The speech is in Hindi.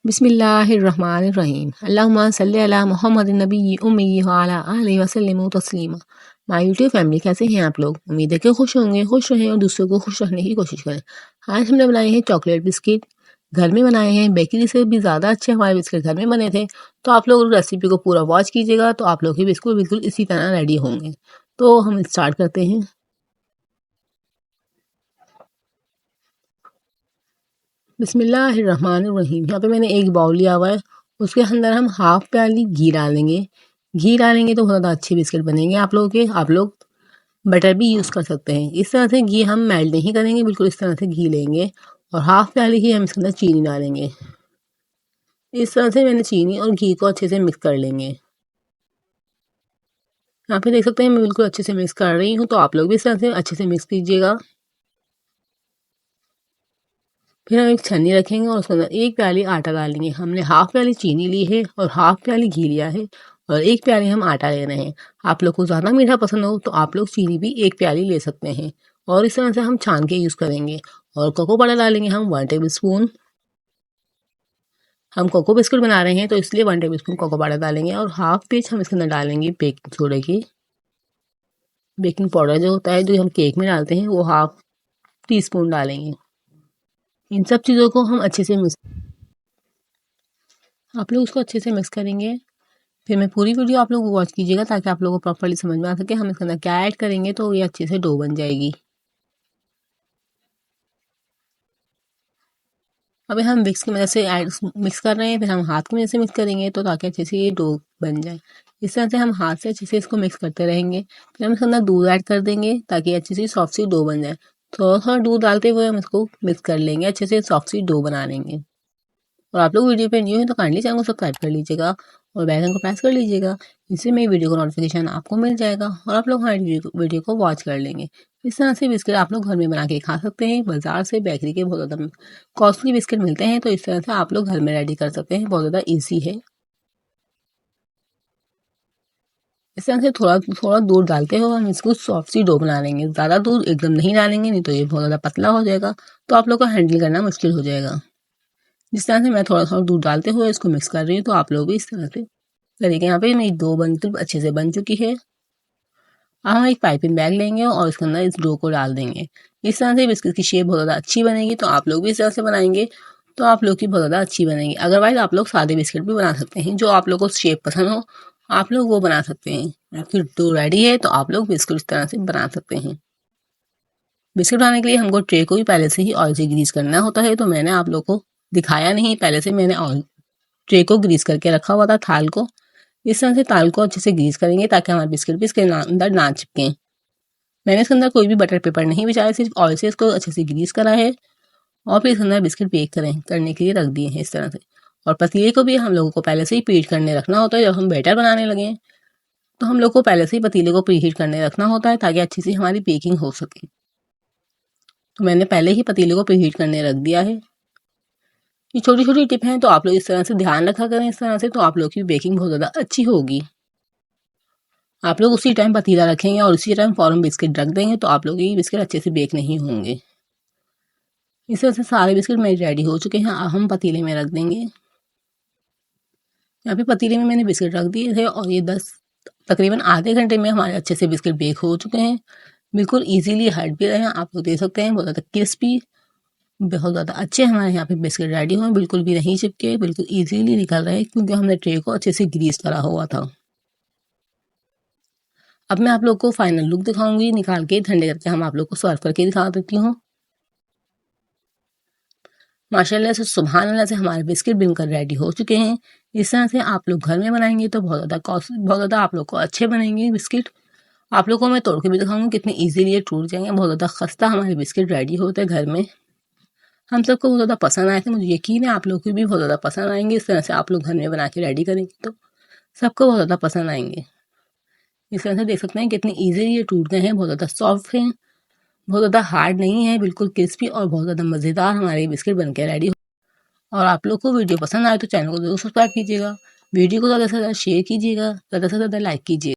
बिस्मिल्लाहिर्रहमानिर्रहीम अल्लाहुम्मा सल्ली अला मुहम्मदिन नबी उम्मी व अला आलिहि वसल्लम तस्लीमा। माय यूट्यूब फैमिली, कैसे हैं आप लोग? उम्मीद है कि खुश होंगे, खुश रहें और दूसरों को खुश रखने की कोशिश करें। आज हमने बनाए हैं चॉकलेट बिस्किट, घर में बनाए हैं। बेकरी से भी ज़्यादा अच्छे हमारे बिस्किट घर में बने थे। तो आप लोग रेसिपी को पूरा वॉच कीजिएगा तो आप लोग के बिस्कुट बिल्कुल इसी तरह रेडी होंगे। तो हम स्टार्ट करते हैं। बिस्मिल्लाहिर्रहमानिर्रहीम। यहाँ पे मैंने एक बाउल लिया हुआ है, उसके अंदर हम हाफ प्याली घी डालेंगे। घी डालेंगे तो बहुत ज़्यादा अच्छे बिस्किट बनेंगे आप लोगों के। आप लोग बटर भी यूज़ कर सकते हैं। इस तरह से घी हम मेल्ट नहीं करेंगे, बिल्कुल इस तरह से घी लेंगे और हाफ प्याली ही हम इसके अंदर चीनी डालेंगे। इस तरह से मैंने चीनी और घी को अच्छे से मिक्स कर लेंगे। यहाँ पे देख सकते हैं मैं बिल्कुल अच्छे से मिक्स कर रही हूँ, तो आप लोग भी इस तरह से अच्छे से मिक्स कीजिएगा। फिर हम एक छन्नी रखेंगे और उसके अंदर एक प्याली आटा डालेंगे। हमने हाफ प्याली चीनी ली है और हाफ प्याली घी लिया है और एक प्याली हम आटा ले रहे हैं। आप लोग को ज़्यादा मीठा पसंद हो तो आप लोग चीनी भी एक प्याली ले सकते हैं। और इस तरह से हम छान के यूज़ करेंगे। और कोको पाउडर डालेंगे हम 1 टेबल स्पून। हम कोको बिस्कुट बना रहे हैं तो इसलिए 1 टेबल स्पून कोको पाउडर डालेंगे और हाफ पेच हम इसके अंदर डालेंगे बेकिंग सोडा की। बेकिंग पाउडर जो होता है जो हम केक में डालते हैं वो हाफ टी स्पून डालेंगे। इन सब चीज़ों को हम अच्छे से आप लोग उसको अच्छे से मिक्स करेंगे। फिर मैं पूरी वीडियो आप लोग वॉच कीजिएगा ताकि आप लोगों को प्रॉपर्ली समझ में आ सके हम इसके अंदर क्या ऐड करेंगे तो ये अच्छे से डो बन जाएगी। अभी हम विक्स की मदद से मिक्स कर रहे हैं, फिर हम हाथ की मदद से मिक्स करेंगे तो ताकि अच्छे से ये डो बन जाए। इस तरह से हम हाथ से अच्छे से इसको मिक्स करते रहेंगे। फिर हम इसके अंदर दूध ऐड कर देंगे ताकि अच्छे से सॉफ्ट सी डो बन जाए। थोड़ा थोड़ा दूध डालते हुए हम इसको मिक्स कर लेंगे, अच्छे से सॉफ्ट सी डो बना लेंगे। और आप लोग वीडियो पे न्यू हैं तो काइंडली चैनल को सब्सक्राइब कर लीजिएगा और बेल आइकन को प्रेस कर लीजिएगा। इससे मेरी वीडियो का नोटिफिकेशन आपको मिल जाएगा और आप लोग हमारी वीडियो को वॉच कर लेंगे। इस तरह से बिस्किट आप लोग घर में बना के खा सकते हैं। बाजार से बेकरी के बहुत ज़्यादा कॉस्टली बिस्किट मिलते हैं, तो इस तरह से आप लोग घर में रेडी कर सकते हैं। बहुत ज़्यादा ईजी है। इस तरह से थोड़ा थोड़ा दूध डालते हो हम इसको सॉफ्ट सी डो बना लेंगे। ज़्यादा दूध एकदम नहीं डालेंगे, नहीं तो ये बहुत ज़्यादा पतला हो जाएगा, तो आप लोग को हैंडल करना मुश्किल हो जाएगा। जिस तरह से मैं थोड़ा थोड़ा दूध डालते हुए इसको मिक्स कर रही हूँ, तो आप लोग भी इस तरह से करिएगा। यहाँ पे मेरी डो बनकर अच्छे से बन चुकी है। अब हम एक पाइपिंग बैग लेंगे और इसके अंदर इस डो को डाल देंगे। इस तरह से बिस्किट की शेप बहुत ज़्यादा अच्छी बनेगी, तो आप लोग भी इस तरह से बनाएंगे तो आप लोग की बहुत ज़्यादा अच्छी बनेगी। अदरवाइज आप लोग सादे बिस्किट भी बना सकते हैं, जो आप लोग को शेप पसंद हो आप लोग वो बना सकते हैं। फिर डो रेडी है तो आप लोग बिस्कुट इस तरह से बना सकते हैं। बिस्किट बनाने के लिए हमको ट्रे को भी पहले से ही ऑयल से ग्रीस करना होता है, तो मैंने आप लोग को दिखाया नहीं, पहले से मैंने ऑयल ट्रे को ग्रीस करके रखा हुआ था, थाल को। इस तरह से थाल को अच्छे से ग्रीस करेंगे ताकि हमारे बिस्किट भी इसके अंदर ना चिपके। मैंने इसके अंदर कोई भी बटर पेपर नहीं बिछाया, सिर्फ ऑयल से इसको अच्छे से ग्रीस करा है और फिर इसके अंदर बिस्किट बेक करने के लिए रख दिए हैं इस तरह से। और पतीले को भी हम लोगों को पहले से ही प्रीहीट करने रखना होता है। जब हम बैटर बनाने लगे तो हम लोग को पहले से ही पतीले को प्रीहीट करने रखना होता है ताकि अच्छी सी हमारी बेकिंग हो सके। तो मैंने पहले ही पतीले को प्रीहीट करने रख दिया है। ये छोटी छोटी टिप हैं, तो आप लोग इस तरह से ध्यान रखा करें इस तरह से, तो आप लोग की बेकिंग बहुत ज़्यादा अच्छी होगी। आप लोग उसी टाइम पतीला रखेंगे और उसी टाइम फ़ौरन बिस्किट रख देंगे तो आप लोग ये बिस्किट अच्छे से बेक नहीं होंगे। इस तरह से सारे बिस्किट मेरे रेडी हो चुके हैं। अब हम पतीले में रख देंगे। यहाँ पे पतीले में मैंने बिस्किट रख दिए थे और ये तकरीबन आधे घंटे में हमारे अच्छे से बिस्किट बेक हो चुके हैं। बिल्कुल ईजीली हट भी रहे हैं, आप लोग देख सकते हैं। बहुत ज़्यादा क्रिस्पी, बहुत ज़्यादा अच्छे हमारे यहाँ पे बिस्किट रेडी हुए, बिल्कुल भी नहीं चिपके, बिल्कुल ईजीली निकल रहे हैं क्योंकि हमने ट्रे को अच्छे से ग्रीस करा हुआ था। अब मैं आप लोग को फाइनल लुक दिखाऊंगी निकाल के, ठंडे करके हम आप लोग को सर्व करके दिखा देती हूँ। माशाल्लाह से सुभान अल्लाह से हमारे बिस्किट बनकर रेडी हो चुके हैं। इस तरह से आप लोग घर में बनाएंगे तो बहुत ज़्यादा आप लोग को अच्छे बनेंगे बिस्किट। आप लोग को मैं तोड़ के भी दिखाऊंगी कितने इजीली ये टूट जाएंगे। बहुत ज़्यादा खस्ता हमारे बिस्किट रेडी होते हैं घर में। हम सबको बहुत ज़्यादा पसंद आए थे, मुझे यकीन है आप लोग को भी बहुत ज़्यादा पसंद आएंगे। इस तरह से आप लोग घर में बना के रेडी करेंगे तो सबको बहुत ज़्यादा पसंद आएंगे। इस तरह से देख सकते हैं कितने ईजिली ये टूट गए हैं, बहुत ज़्यादा सॉफ्ट हैं, बहुत ज़्यादा हार्ड नहीं है, बिल्कुल क्रिस्पी और बहुत ज़्यादा मज़ेदार हमारे बिस्किट बन के रेडी। और आप लोग को वीडियो पसंद आए तो चैनल को जरूर सब्सक्राइब कीजिएगा, वीडियो को ज़्यादा से ज़्यादा शेयर कीजिएगा, ज़्यादा से ज़्यादा लाइक कीजिएगा।